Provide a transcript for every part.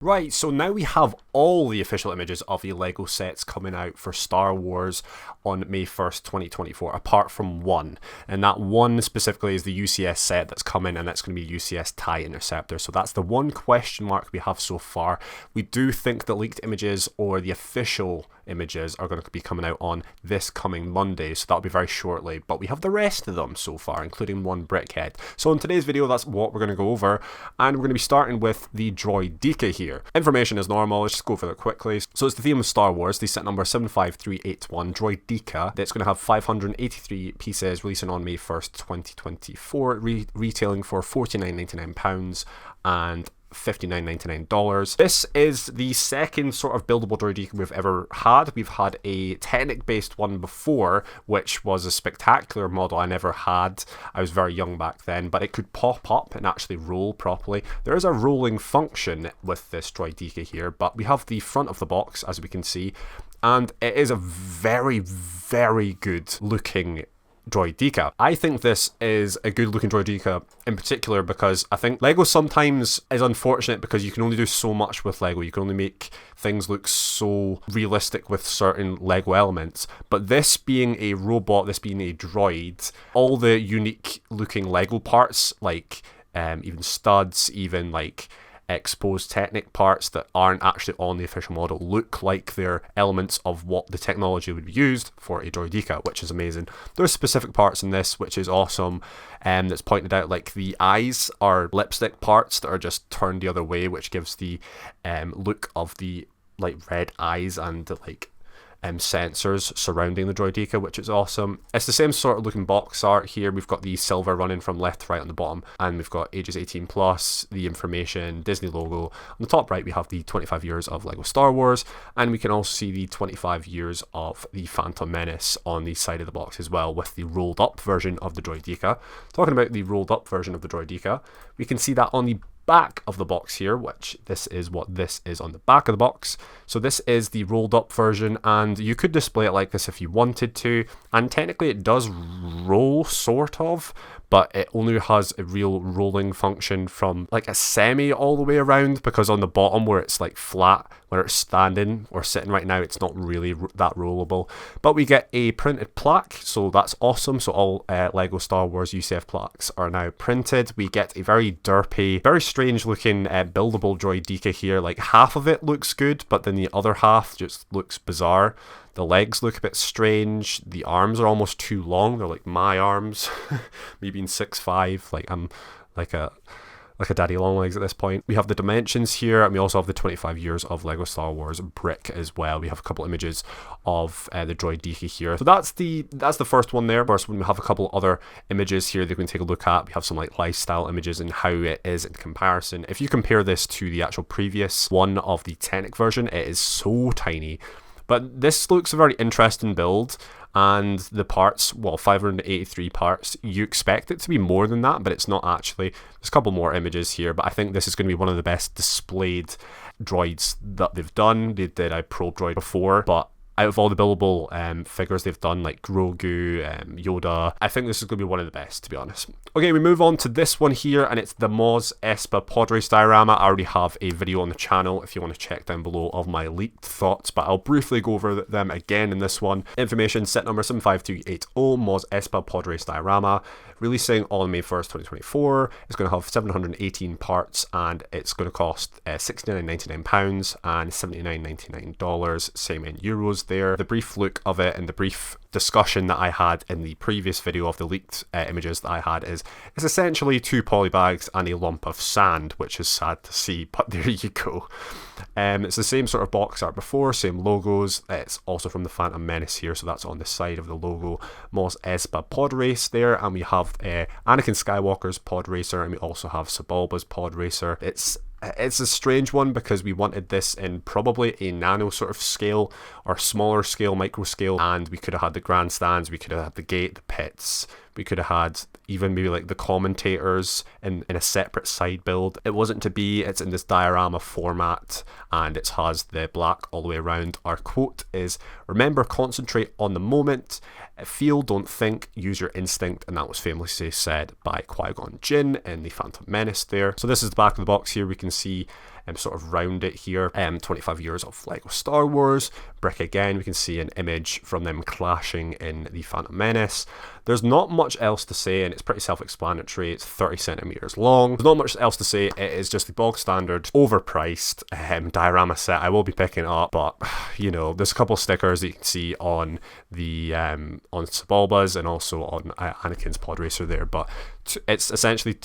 Right, so now we have all the official images of the LEGO sets coming out for Star Wars on May 1st, 2024, apart from one. And that one specifically is the UCS set that's coming, and that's going to be UCS TIE Interceptor. So that's the one question mark we have so far. We do think that leaked images or the official images are going to be coming out on this coming Monday, so that'll be very shortly. But we have the rest of them so far, including one brickhead. So in today's video, that's what we're going to go over, and we're going to be starting with the Droid Deon here. Information as normal, let's just go over it quickly. So it's the theme of Star Wars, the set number 75381, Droid Deon. That's going to have 583 pieces, releasing on May 1st, 2024, retailing for £49.99 and $59.99. This is the second sort of buildable Droid Deon we've ever had. We've had a Technic based one before, which was a spectacular model I never had. I was very young back then, but it could pop up and actually roll properly. There is a rolling function with this Droid Deon here, but we have the front of the box, as we can see, and it is a very, very good looking Droid Deon. I think this is a good looking Droid Deon in particular because I think LEGO sometimes is unfortunate because you can only do so much with LEGO. You can only make things look so realistic with certain LEGO elements. But this being a robot, this being a droid, all the unique looking LEGO parts, like even studs, even like exposed Technic parts that aren't actually on the official model, look like they're elements of what the technology would be used for a Droid Deon, which is amazing. There's specific parts in this which is awesome, that's pointed out, like the eyes are lipstick parts that are just turned the other way, which gives the look of the like red eyes and the like sensors surrounding the Droid Deon, which is awesome. It's the same sort of looking box art here. We've got the silver running from left to right on the bottom, and we've got ages 18 plus, the information, Disney logo. On the top right we have the 25 years of LEGO Star Wars, and we can also see the 25 years of the Phantom Menace on the side of the box as well, with the rolled up version of the Droid Deon. Talking about the rolled up version of the Droid Deon, we can see that on the back of the box here, which this is what this is on the back of the box. So this is the rolled up version, and you could display it like this if you wanted to, and technically it does roll sort of, but it only has a real rolling function from like a semi all the way around, because on the bottom where it's like flat, where it's standing or sitting right now, it's not really that rollable. But we get a printed plaque, so that's awesome. So all LEGO Star Wars UCF plaques are now printed. We get a very derpy, very strange looking buildable Droid Deon here. Like half of it looks good, but then the other half just looks bizarre. The legs look a bit strange. The arms are almost too long. They're like my arms. Me being 6'5", like I'm like a daddy long legs at this point. We have the dimensions here, and we also have the 25 years of LEGO Star Wars brick as well. We have a couple images of the Droid Deon here. So that's the first one there. First one, we have a couple other images here that we can take a look at. We have some like lifestyle images and how it is in comparison. If you compare this to the actual previous one of the Technic version, it is so tiny. But this looks a very interesting build, and the parts, well, 583 parts, you expect it to be more than that, but it's not actually. There's a couple more images here, but I think this is going to be one of the best displayed droids that they've done. They did a probe droid before, but out of all the buildable figures they've done, like Grogu, Yoda, I think this is going to be one of the best, to be honest. Okay, we move on to this one here, and it's the Mos Espa Podres Diarama. I already have a video on the channel if you want to check down below of my leaked thoughts, but I'll briefly go over them again in this one. Information, set number 75380, Mos Espa Podres Diarama, releasing on May 1st, 2024. It's going to have 718 parts, and it's going to cost £69.99 and $79.99, same in euros there. The brief look of it and the brief discussion that I had in the previous video of the leaked images that I had is it's essentially 2 polybags and a lump of sand, which is sad to see, but there you go. It's the same sort of box art before, same logos. It's also from the Phantom Menace here, so that's on the side of the logo. Mos Espa Pod Race there, and we have Anakin Skywalker's Pod Racer, and we also have Sebulba's Pod Racer. It's a strange one because we wanted this in probably a nano sort of scale or smaller scale, micro scale, and we could have had the grandstands, we could have had the gate, the pits, we could have had even maybe like the commentators in a separate side build. It wasn't to be. It's in this diorama format, and it has the black all the way around. Our quote is, "Remember, concentrate on the moment, feel, don't think, use your instinct," and that was famously said by Qui-Gon Jinn in the Phantom Menace there. So this is the back of the box here. We can see sort of round it here. 25 years of Lego Star Wars. Brick again, we can see an image from them clashing in the Phantom Menace. There's not much else to say, and it's pretty self-explanatory. It's 30 centimeters long. There's not much else to say. It is just the bog standard, overpriced diorama set. I will be picking it up, but you know, there's a couple of stickers that you can see on the on Sebulba's and also on Anakin's pod racer there. But it's essentially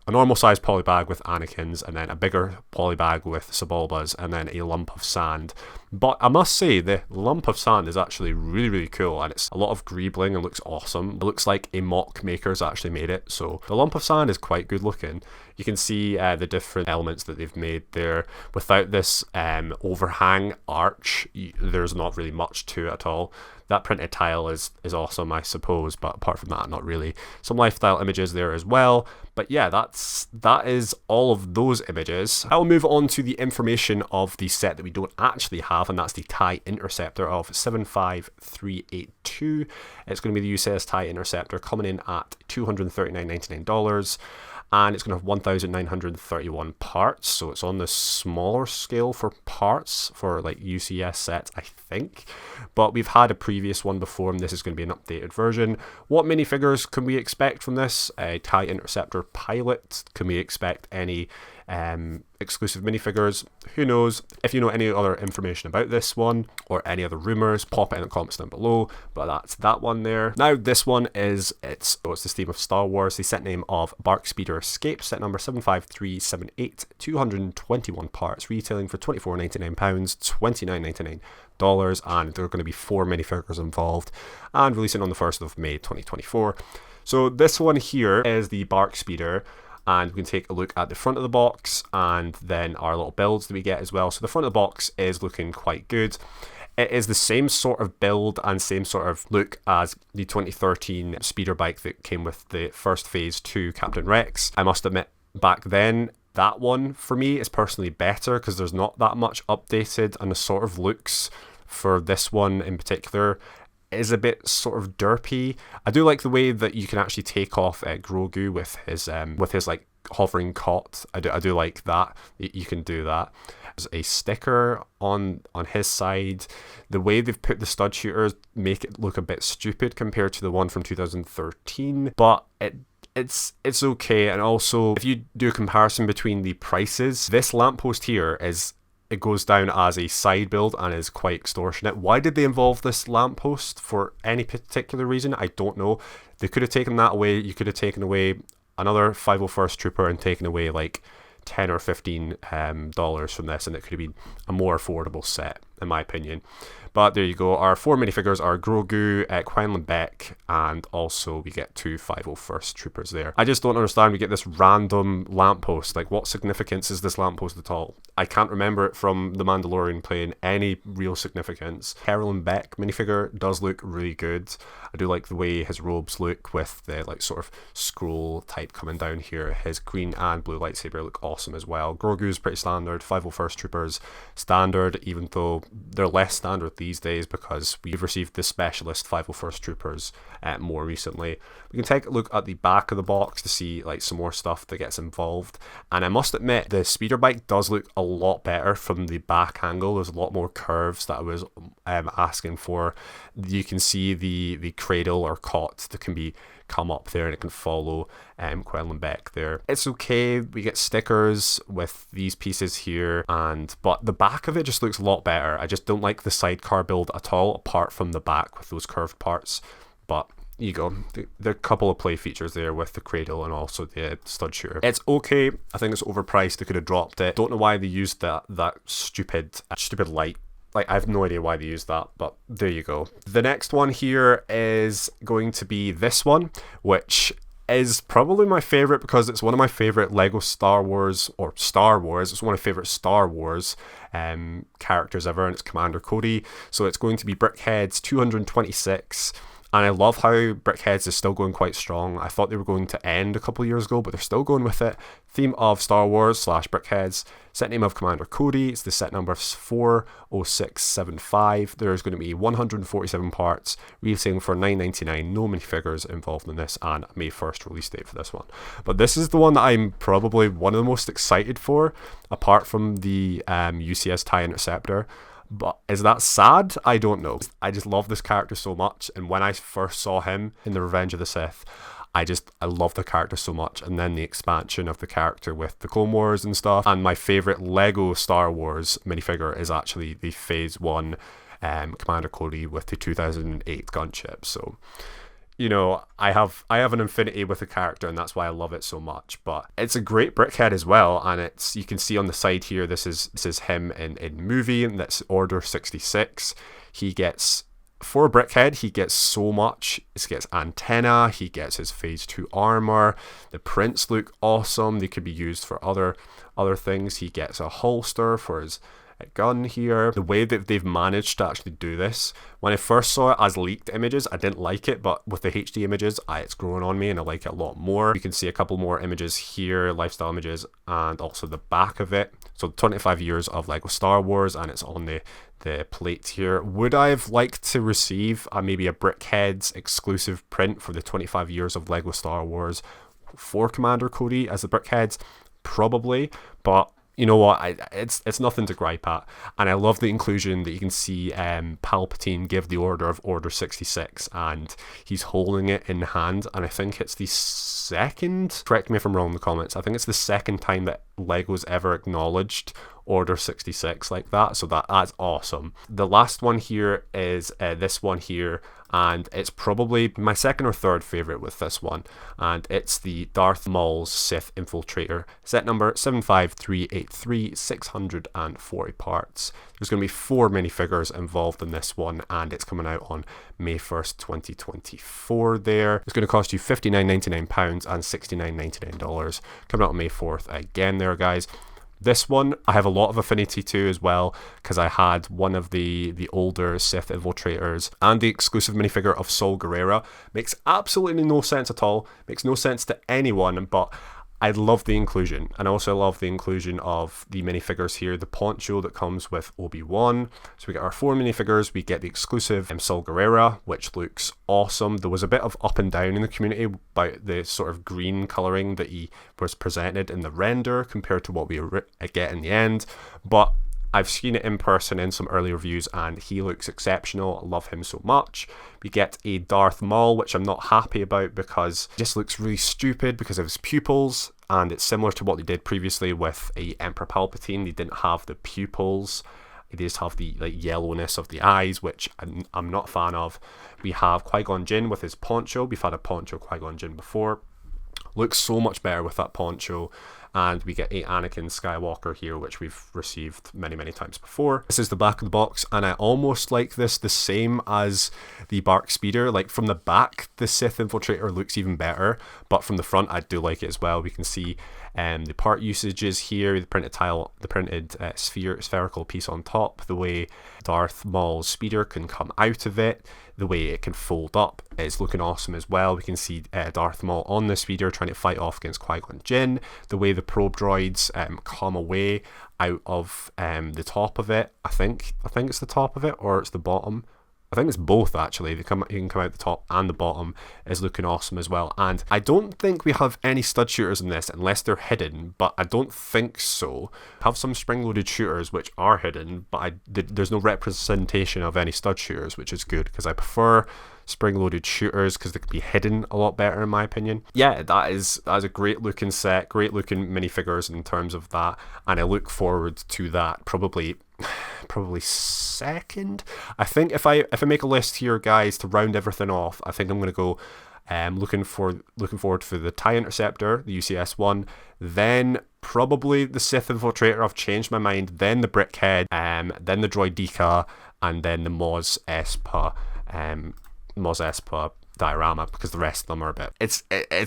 a normal size polybag with Anakin's, and then a bigger polybag with Sebulba's, and then a lump of sand. But I must say, the lump of sand is actually really, really cool, and it's a lot of greebling and looks awesome. It looks like a mock maker's actually made it, so the lump of sand is quite good looking. You can see the different elements that they've made there. Without this overhang arch, there's not really much to it at all. That printed tile is awesome, I suppose, but apart from that, not really. Some lifestyle images there as well. But yeah, that is all of those images. I will move on to the information of the set that we don't actually have, and that's the TIE Interceptor of 75382. It's going to be the USS TIE Interceptor, coming in at $239.99. And it's going to have 1,931 parts, so it's on the smaller scale for parts for like UCS sets, I think. But we've had a previous one before, and this is going to be an updated version. What minifigures can we expect from this? A TIE Interceptor pilot. Can we expect any exclusive minifigures? Who knows? If you know any other information about this one or any other rumors, pop it in the comments down below. But that's that one there. Now this one is it's the theme of Star Wars. The set name of Bark Speeder Escape, set number 75378, 221 parts, retailing for £24.99, $29.99, and there are going to be 4 minifigures involved, and releasing on the 1st of May 2024. So this one here is the Bark Speeder. And we can take a look at the front of the box and then our little builds that we get as well. So the front of the box is looking quite good. It is the same sort of build and same sort of look as the 2013 speeder bike that came with the first Phase 2 Captain Rex. I must admit, back then, that one for me is personally better because there's not that much updated, and the sort of looks for this one in particular is a bit sort of derpy. I do like the way that you can actually take off Grogu with his like hovering cot. I do like that. You can do that. There's a sticker on his side. The way they've put the stud shooters make it look a bit stupid compared to the one from 2013, but it's okay. And also, if you do a comparison between the prices, this lamppost here it goes down as a side build and is quite extortionate. Why did they involve this lamppost for any particular reason? I don't know. They could have taken that away. You could have taken away another 501st Trooper and taken away like $10 or $15 from this, and it could have been a more affordable set, in my opinion. But there you go. Our 4 minifigures are Grogu, Quinlan Beck, and also we get 2 501st Troopers there. I just don't understand. We get this random lamppost. Like, what significance is this lamppost at all? I can't remember it from The Mandalorian playing any real significance. Quinlan Beck minifigure does look really good. I do like the way his robes look with the like sort of scroll type coming down here. His green and blue lightsaber look awesome as well. Grogu's pretty standard. 501st Troopers standard, even though they're less standard these days because we've received the specialist 501st Troopers more recently. We can take a look at the back of the box to see like some more stuff that gets involved, and I must admit the speeder bike does look a lot better from the back angle. There's a lot more curves that I was asking for. You can see the cradle or cot that can be come up there, and it can follow Quinlan Beck there. It's okay. We get stickers with these pieces here, but the back of it just looks a lot better. I just don't like the sidecar build at all, apart from the back with those curved parts. But you go. There are a couple of play features there with the cradle and also the stud shooter. It's okay. I think it's overpriced. They could have dropped it. Don't know why they used that stupid light. Like, I have no idea why they used that, but there you go. The next one here is going to be this one, which is probably my favorite because it's one of my favorite Lego Star Wars, or Star Wars. It's one of my favorite Star Wars characters ever, and it's Commander Cody. So it's going to be Brickheads 226. And I love how Brickheads is still going quite strong. I thought they were going to end a couple of years ago, but they're still going with it. Theme of Star Wars / Brickheads. Set name of Commander Cody. It's the set number 40675. There's going to be 147 parts, retailing for $9.99. No minifigures involved in this, and May 1st release date for this one. But this is the one that I'm probably one of the most excited for, apart from the UCS TIE Interceptor. But is that sad? I don't know. I just love this character so much, and when I first saw him in the Revenge of the Sith, I love the character so much, and then the expansion of the character with the Clone Wars and stuff. And my favourite Lego Star Wars minifigure is actually the Phase 1 Commander Cody with the 2008 gunship. So, you know, I have an affinity with the character, and that's why I love it so much. But it's a great brickhead as well, and you can see on the side here, this is him in movie, and that's Order 66. He gets, for a brickhead, he gets so much. He gets antenna, he gets his Phase 2 armor, the prints look awesome, they could be used for other things. He gets a holster for his gun here. The way that they've managed to actually do this, when I first saw it as leaked images, I didn't like it, but with the HD images, it's growing on me and I like it a lot more. You can see a couple more images here, lifestyle images, and also the back of it. So 25 years of Lego Star Wars, and it's on the plate here. Would I have liked to receive maybe a Brickheads exclusive print for the 25 years of Lego Star Wars for Commander Cody as the Brickheads? Probably, but you know what, it's nothing to gripe at. And I love the inclusion that you can see Palpatine give the order of Order 66, and he's holding it in hand, and I think it's the second, correct me if I'm wrong in the comments, I think it's the second time that Lego's ever acknowledged Order 66 like that, so that's awesome. The last one here is this one here, and it's probably my second or third favourite with this one, and it's the Darth Maul's Sith Infiltrator, set number 75383, 640 parts. There's going to be 4 minifigures involved in this one, and it's coming out on May 1st, 2024 there. It's going to cost you £59.99 and $69.99, coming out on May 4th again there, guys. This one I have a lot of affinity to as well, because I had one of the older Sith Infiltrators and the exclusive minifigure of Saul Guerrera. Makes absolutely no sense at all, makes no sense to anyone, but I love the inclusion. And I also love the inclusion of the minifigures here, the poncho that comes with Obi-Wan. So we get our 4 minifigures, we get the exclusive Saul Guerrera, which looks awesome. There was a bit of up and down in the community about the sort of green colouring that he was presented in the render compared to what we get in the end, but I've seen it in person in some early reviews, and he looks exceptional. I love him so much. We get a Darth Maul, which I'm not happy about because it just looks really stupid because of his pupils, and it's similar to what they did previously with a Emperor Palpatine. They didn't have the pupils. They just have the yellowness of the eyes, which I'm not a fan of. We have Qui-Gon Jinn with his poncho. We've had a poncho Qui-Gon Jinn before. Looks so much better with that poncho. And we get a Anakin Skywalker here, which we've received many times before. This is the back of the box, and I almost like this the same as the Bark Speeder. Like from the back, the Sith Infiltrator looks even better, but from the front, I do like it as well. We can see the part usages here, the printed tile, the printed spherical piece on top, the way Darth Maul's speeder can come out of it, the way it can fold up is looking awesome as well. We can see Darth Maul on the speeder trying to fight off against Qui-Gon Jinn, the way the probe droids come away out of the top of it. I think it's the top of it, or it's the bottom. I think it's both actually. You can come out the top and the bottom is looking awesome as well. And I don't think we have any stud shooters in this unless they're hidden, but I don't think so. We have some spring-loaded shooters which are hidden, but there's no representation of any stud shooters, which is good because I prefer spring-loaded shooters because they can be hidden a lot better in my opinion. Yeah, that is a great looking set, great looking minifigures in terms of that, and I look forward to that probably second. I think if I make a list here, guys, to round everything off, I think I'm going to go looking forward for the TIE Interceptor, the UCS one, then probably the Sith Infiltrator. I've changed my mind. Then the Brickhead, then the Droid Deon, and then the Mos Espa diorama, because the rest of them are a bit, it's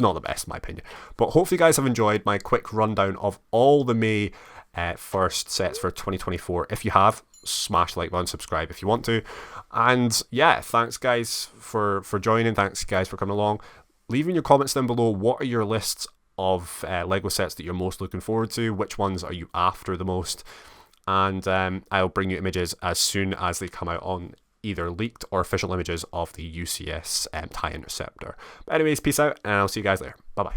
not the best in my opinion. But hopefully you guys have enjoyed my quick rundown of all the May 1st sets for 2024. If you have, smash the like button, subscribe if you want to. And yeah, thanks guys for joining. Thanks guys for coming along. Leave in your comments down below, what are your lists of Lego sets that you're most looking forward to? Which ones are you after the most? And I'll bring you images as soon as they come out on either leaked or official images of the UCS TIE Interceptor. But anyways, peace out, and I'll see you guys later. Bye bye.